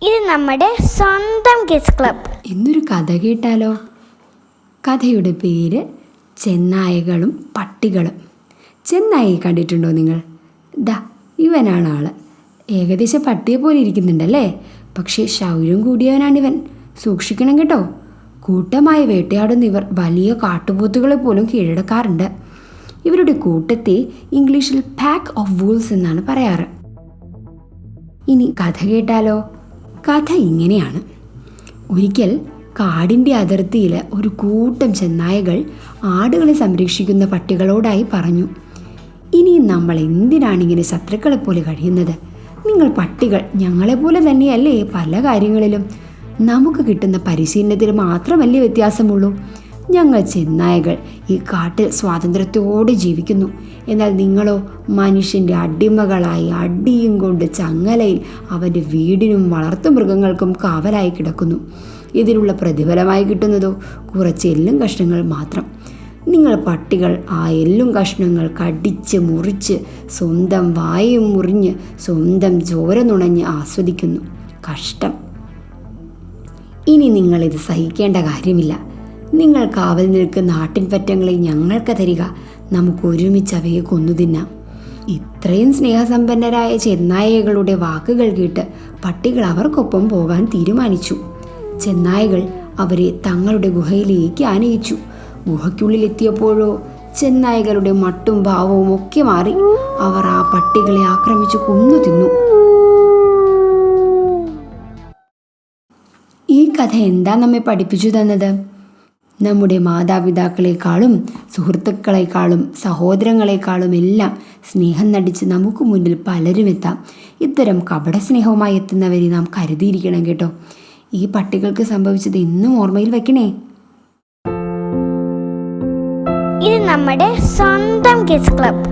ഇത് നമ്മുടെ സ്വന്തം കിഡ്സ് ക്ലബ്. ഇന്നൊരു കഥ കേട്ടാലോ? കഥയുടെ പേര് ചെന്നായകളും പട്ടികളും. ചെന്നായി കണ്ടിട്ടുണ്ടോ നിങ്ങൾ? ദാ ഇവനാണ് ആള്. ഏകദേശം പട്ടിയെ പോലെ ഇരിക്കുന്നുണ്ടല്ലേ? പക്ഷേ ശൗര്യം കൂടിയവനാണിവൻ. സൂക്ഷിക്കണം കേട്ടോ. കൂട്ടമായി വേട്ടയാടുന്ന ഇവർ വലിയ കാട്ടുപോത്തുകളെ പോലും കീഴടക്കാറുണ്ട്. ഇവരുടെ കൂട്ടത്തെ ഇംഗ്ലീഷിൽ പാക്ക് ഓഫ് വൂൾസ് എന്നാണ് പറയാറ്. ഇനി കഥ കേട്ടാലോ? കഥ ഇങ്ങനെയാണ്. ഒരിക്കൽ കാടിൻ്റെ അതിർത്തിയിൽ ഒരു കൂട്ടം ചെന്നായകൾ ആടുകളെ സംരക്ഷിക്കുന്ന പട്ടികളോടായി പറഞ്ഞു, ഇനിയും നമ്മൾ എന്തിനാണിങ്ങനെ ശത്രുക്കളെ പോലെ കഴിയുന്നത്? നിങ്ങൾ പട്ടികൾ ഞങ്ങളെപ്പോലെ തന്നെയല്ലേ പല കാര്യങ്ങളിലും. നമുക്ക് കിട്ടുന്ന പരിശീലനത്തിൽ മാത്രമല്ലേ വ്യത്യാസമുള്ളൂ. ഞങ്ങൾ ചെന്നായകൾ ഈ കാട്ടിൽ സ്വാതന്ത്ര്യത്തോടെ ജീവിക്കുന്നു. എന്നാൽ നിങ്ങളോ മനുഷ്യൻ്റെ അടിമകളായി അടിയും കൊണ്ട് ചങ്ങലയിൽ അവൻ്റെ വീടിനും വളർത്തുമൃഗങ്ങൾക്കും കാവലായി കിടക്കുന്നു. ഇതിനുള്ള പ്രതിഫലമായി കിട്ടുന്നതോ കുറച്ച് എല്ലും കഷ്ണങ്ങൾ മാത്രം. നിങ്ങൾ പട്ടികൾ ആ എല്ലും കഷ്ണങ്ങൾ കടിച്ച് മുറിച്ച് സ്വന്തം വായും മുറിഞ്ഞ് സ്വന്തം ചോര നുണഞ്ഞ് ആസ്വദിക്കുന്നു. കഷ്ടം. ഇനി നിങ്ങളിത് സഹിക്കേണ്ട കാര്യമില്ല. നിങ്ങൾ കാവൽ നിൽക്കുന്ന ആട്ടിൻപറ്റങ്ങളെ ഞങ്ങൾക്ക് തരിക. നമുക്ക് ഒരുമിച്ച് അവയെ കൊന്നു തിന്നാം. ഇത്രയും സ്നേഹസമ്പന്നരായ ചെന്നായകളുടെ വാക്കുകൾ കേട്ട് പട്ടികൾ അവർക്കൊപ്പം പോകാൻ തീരുമാനിച്ചു. ചെന്നായകൾ അവരെ തങ്ങളുടെ ഗുഹയിലേക്ക് ആനയിച്ചു. ഗുഹയ്ക്കുള്ളിലെത്തിയപ്പോഴോ ചെന്നായകളുടെ മട്ടും ഭാവവും ഒക്കെ മാറി. അവർ ആ പട്ടികളെ ആക്രമിച്ചു കൊന്നു തിന്നു. ഈ കഥ എന്താ നമ്മെ പഠിപ്പിച്ചു തന്നത്? നമ്മുടെ മാതാപിതാക്കളെക്കാളും സുഹൃത്തുക്കളെക്കാളും സഹോദരങ്ങളെക്കാളും എല്ലാം സ്നേഹം നടിച്ച് നമുക്ക് മുന്നിൽ പലരും എത്താം. ഇത്തരം കപട സ്നേഹവുമായി എത്തുന്നവരെ നാം കരുതിയിരിക്കണം കേട്ടോ. ഈ പട്ടികൾക്ക് സംഭവിച്ചത് എന്നും ഓർമ്മയിൽ വെക്കണേ. ഇത് നമ്മുടെ സ്വന്തം കിഡ്സ് ക്ലബ്.